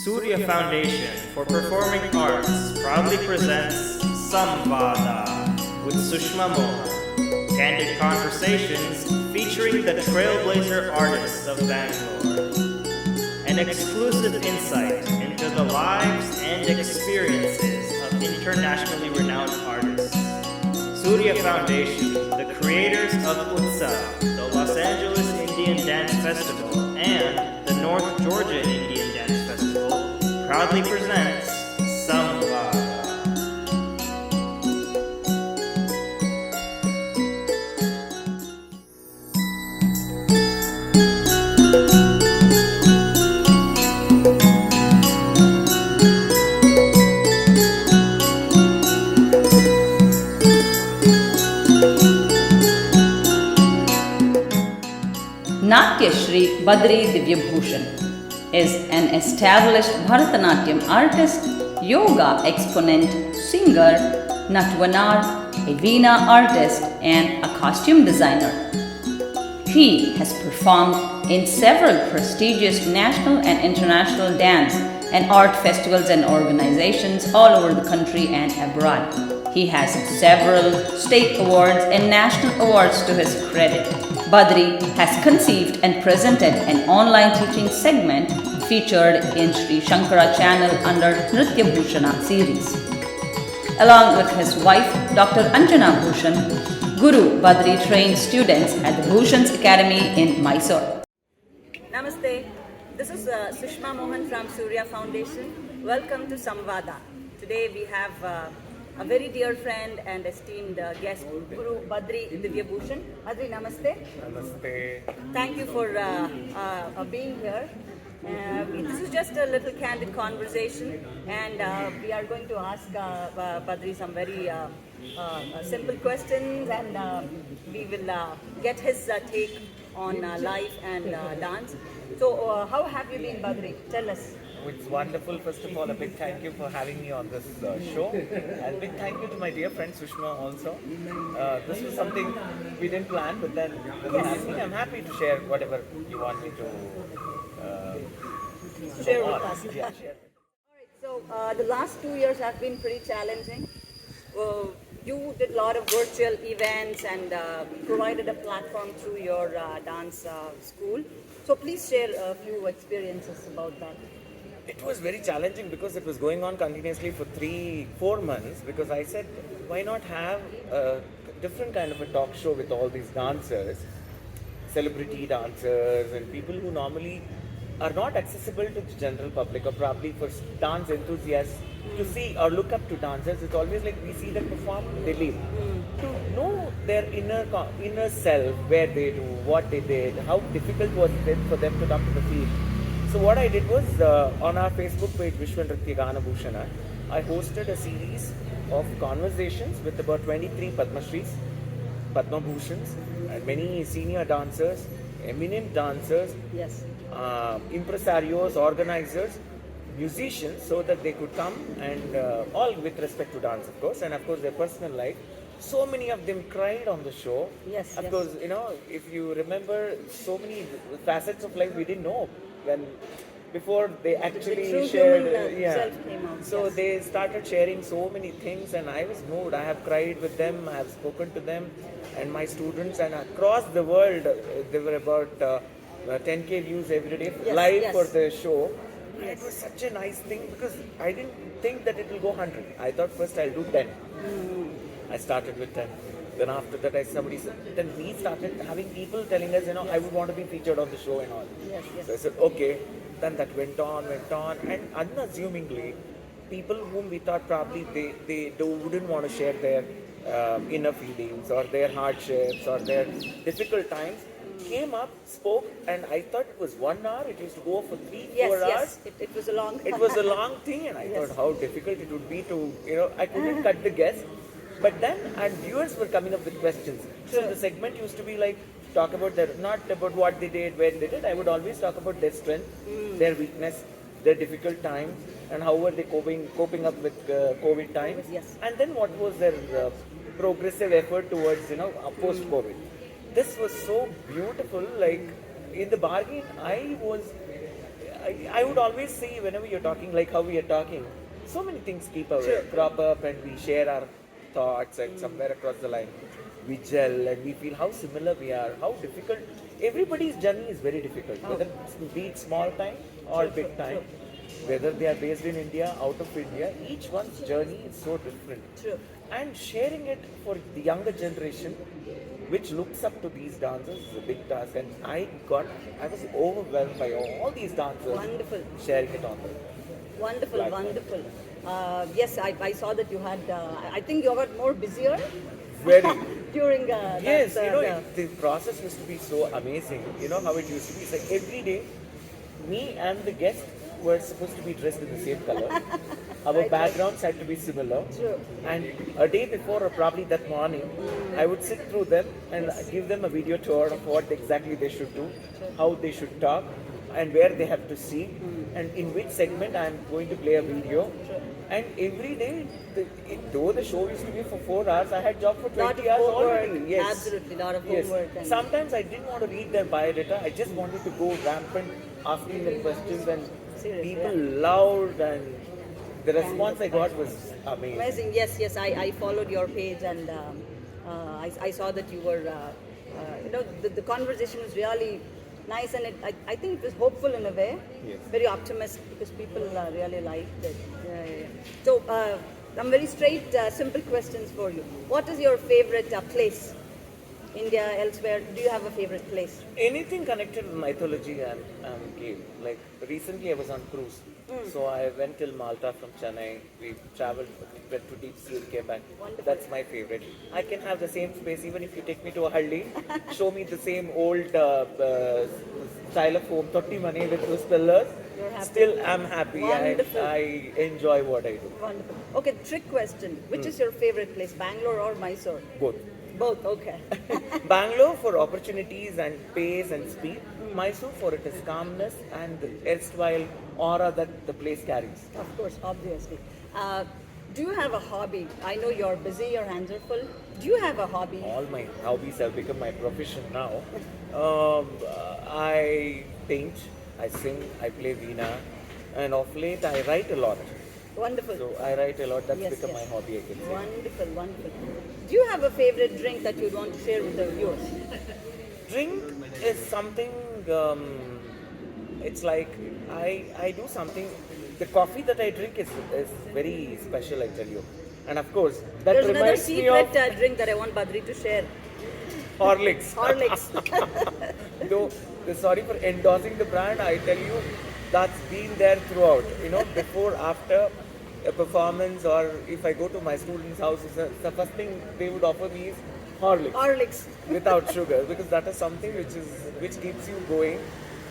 Soorya Foundation for Performing Arts proudly presents Samvada with Sushma Mohan, candid conversations featuring the trailblazer artists of Bangalore. An exclusive insight into the lives and experiences of internationally renowned artists. Soorya Foundation, the creators of Utsav, the Los Angeles Indian Dance Festival, and the North Georgia Indian Dance Festival, proudly presents Samvada. Natyasri Badari Divya Bhushan is an established Bhartanatyam artist, yoga exponent, singer, natwanar, a veena artist, and a costume designer. He has performed in several prestigious national and international dance and art festivals and organizations all over the country and abroad. He has several state awards and national awards to his credit. Badari has conceived and presented an online teaching segment featured in Sri Shankara channel under Nritya Bhushana series. Along with his wife, Dr. Anjana Bhushan, Guru Badari trained students at the Bhushan's Academy in Mysore. Namaste, this is Sushma Mohan from Soorya Foundation. Welcome to Samvada. Today we have a very dear friend and esteemed guest, Guru Badari Divya Bhushan. Badari, namaste. Namaste. Thank you for being here. This is just a little candid conversation, and we are going to ask Badari some very simple questions, and we will get his take on life and dance. So, how have you been, Badari? Tell us. It's wonderful. First of all, a big thank you for having me on this show. And a big thank you to my dear friend Sushma also. This was something we didn't plan, but then this is happening. I'm happy to share whatever you want me to Share with us. Yeah, share. So the last 2 years have been pretty challenging. You did a lot of virtual events and provided a platform through your dance school. So please share a few experiences about that. It was very challenging because it was going on continuously for 3-4 months, because I said, why not have a different kind of a talk show with all these dancers, celebrity dancers and people who normally are not accessible to the general public, or probably for dance enthusiasts to see or look up to dancers. It's always like we see them perform, they leave. To know their inner self, where they do, what they did, how difficult was it for them to come to the field. So what I did was, on our Facebook page, Vishwa Nritya Bhushana, I hosted a series of conversations with about 23 Padma Shris, Padma Bhushans, and many senior dancers, eminent dancers, Yes. impresarios, organizers, musicians, so that they could come and all with respect to dance, of course, and of course their personal life. So many of them cried on the show. Yes, of yes. course, if you remember, so many facets of life we didn't know when before they actually true shared. human self came out, So yes. they started sharing so many things, and I was moved. I have cried with them. I have spoken to them, and my students, and across the world, there were about 10K views every day Yes, live yes. for the show. It was such a nice thing, because I didn't think that it will go 100. I thought first I'll do 10. I started with 10. Then after that, then we started having people telling us, I would want to be featured on the show and all. Yes, yes. So I said, okay. Then that went on, and unassumingly, people whom we thought probably they wouldn't want to share their inner feelings or their hardships or their difficult times came up, spoke, and I thought it was 1 hour. It used to go for 3-4 Yes, hours. yes. It was a long. It was a long thing, and I Yes. thought how difficult it would be to, I couldn't cut the guess. But then, and viewers were coming up with questions. So the segment used to be like, talk about not about what they did, where they did. I would always talk about their strength, their weakness, their difficult times, and how were they coping up with COVID times. Yes. And then what was their progressive effort towards, post-COVID. This was so beautiful. Like, in the bargain, I was I would always say whenever you're talking like how we are talking, so many things crop up and we share our thoughts and somewhere across the line we gel and we feel how similar we are, how difficult. Everybody's journey is very difficult, whether it's be it small time or big time, whether they are based in India, out of India, each one's journey is so different. True. And sharing it for the younger generation, which looks up to these dancers, is a big task. And I was overwhelmed by all these dancers. Wonderful. Sharing it on them. Wonderful, Platform. wonderful. Yes, I saw that you had, I think you got more busier Very. during Yes, that, the process used to be so amazing. You know how it used to be? It's like every day, me and the guest were supposed to be dressed in the same color. Our backgrounds had to be similar. True. And a day before, or probably that morning, I would sit through them and give them a video tour of what exactly they should do, how they should talk, and where they have to see, and in which segment I am going to play a video. And every day, though the show used to be for 4 hours, I had job for 20 lot of hours homework. already. Yes. Absolutely, lot of Yes. homework. And Sometimes I didn't want to read their biodata. I just wanted to go rampant, asking them questions, and Seriously, people loved, and the response I got was amazing. amazing. Yes, I followed your page and I saw that you were, the conversation was really nice and I think it was hopeful in a way. Yes. Very optimistic because people really liked it. So, some very straight, simple questions for you. What is your favorite place? India, elsewhere? Do you have a favorite place? Anything connected with mythology, I'm game. Like recently, I was on cruise, so I went till Malta from Chennai. We traveled, went to deep sea and came back. Wonderful. That's my favorite. I can have the same space even if you take me to a Halli, show me the same old stylofoam 30 money with those pillars. You're happy. Still, I'm happy. Wonderful. I enjoy what I do. Wonderful. Okay, trick question. Which is your favorite place, Bangalore or Mysore? Both. Both, okay. Bangalore for opportunities and pace and speed. Mysore for its calmness and the erstwhile aura that the place carries. Of course, obviously. Do you have a hobby? I know you're busy, your hands are full. Do you have a hobby? All my hobbies have become my profession now. I paint, I sing, I play veena, and of late I write a lot. Wonderful. So I write a lot. That's Yes, become yes. my hobby, I can say. Wonderful, wonderful. Do you have a favorite drink that you'd want to share with the viewers? Drink is something. It's like I do something. The coffee that I drink is very special, I tell you. And of course, that There's another reminds me of secret drink that I want Badri to share. Horlicks. Horlicks. Though, sorry for endorsing the brand, I tell you, that's been there throughout. Before, after a performance, or if I go to my students' houses, the first thing they would offer me is Horlicks Horlicks. without sugar, because that is something which keeps you going.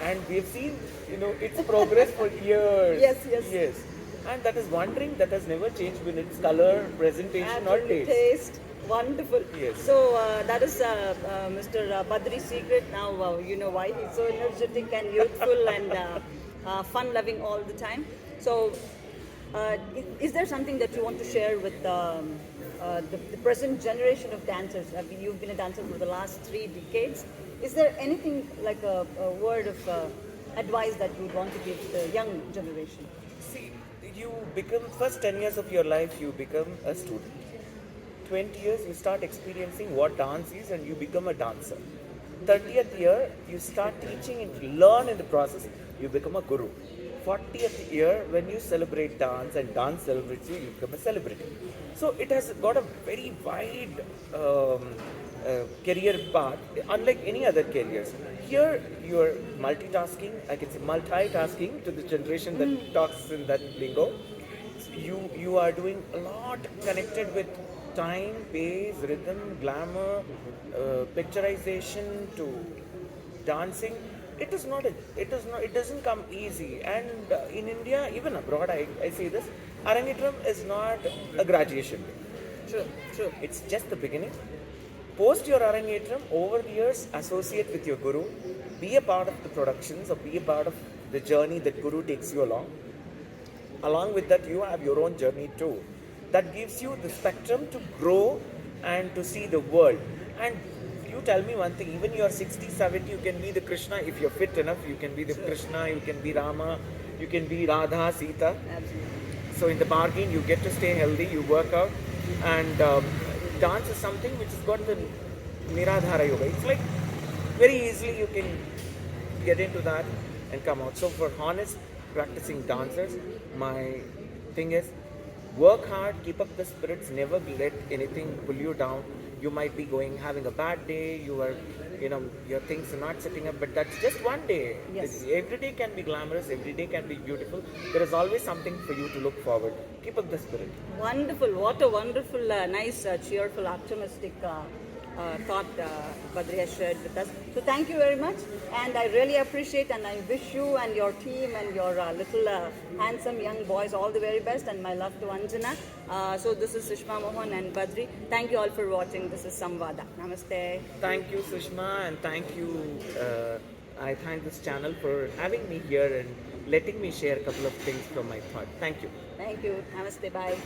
And we have seen, its progress for years. Yes. And that is one drink that has never changed with its color, presentation, or Absolute taste. Wonderful. Yes. So that is Mr. Badri's secret. Now you know why he's so energetic and youthful and fun-loving all the time. So, is there something that you want to share with the present generation of dancers? I mean, you've been a dancer for the last 3 decades. Is there anything like a word of advice that you would want to give the young generation? See, you become, first 10 years of your life, you become a student. 20 years, you start experiencing what dance is and you become a dancer. 30th year, you start teaching and learn in the process, you become a guru. 40th year, when you celebrate dance and dance celebrates you, you become a celebrity. So it has got a very wide career path, unlike any other careers. Here, you are multitasking, I can say multitasking to the generation that talks in that lingo. You are doing a lot connected with time, pace, rhythm, glamour, picturization to dancing. It doesn't come easy. And in India, even abroad, I say this, Arangetram is not a graduation. True. It's just the beginning. Post your Arangetram, over the years, associate with your guru, be a part of the productions or be a part of the journey that guru takes you along. Along with that, you have your own journey too. That gives you the spectrum to grow and to see the world. And you do tell me one thing, even you're 60, 70, you can be the Krishna if you're fit enough. You can be the Krishna, you can be Rama, you can be Radha, Sita. Absolutely. So in the bargain, you get to stay healthy, you work out, and dance is something which has got the Niradhara Yoga. It's like very easily you can get into that and come out. So for honest practicing dancers, my thing is work hard, keep up the spirits, never let anything pull you down. You might be having a bad day, your things are not setting up, but that's just one day. Yes. Every day can be glamorous, every day can be beautiful. There is always something for you to look forward. Keep up the spirit. Wonderful. What a wonderful, nice, cheerful, optimistic thought Badri has shared with us. So thank you very much, and I really appreciate, and I wish you and your team and your little handsome young boys all the very best, and my love to Anjana. So this is Sushma Mohan and Badri. Thank you all for watching. This is Samvada. Namaste. Thank you, Sushma, and thank you. I thank this channel for having me here and letting me share a couple of things from my thought. Thank you. Thank you. Namaste. Bye.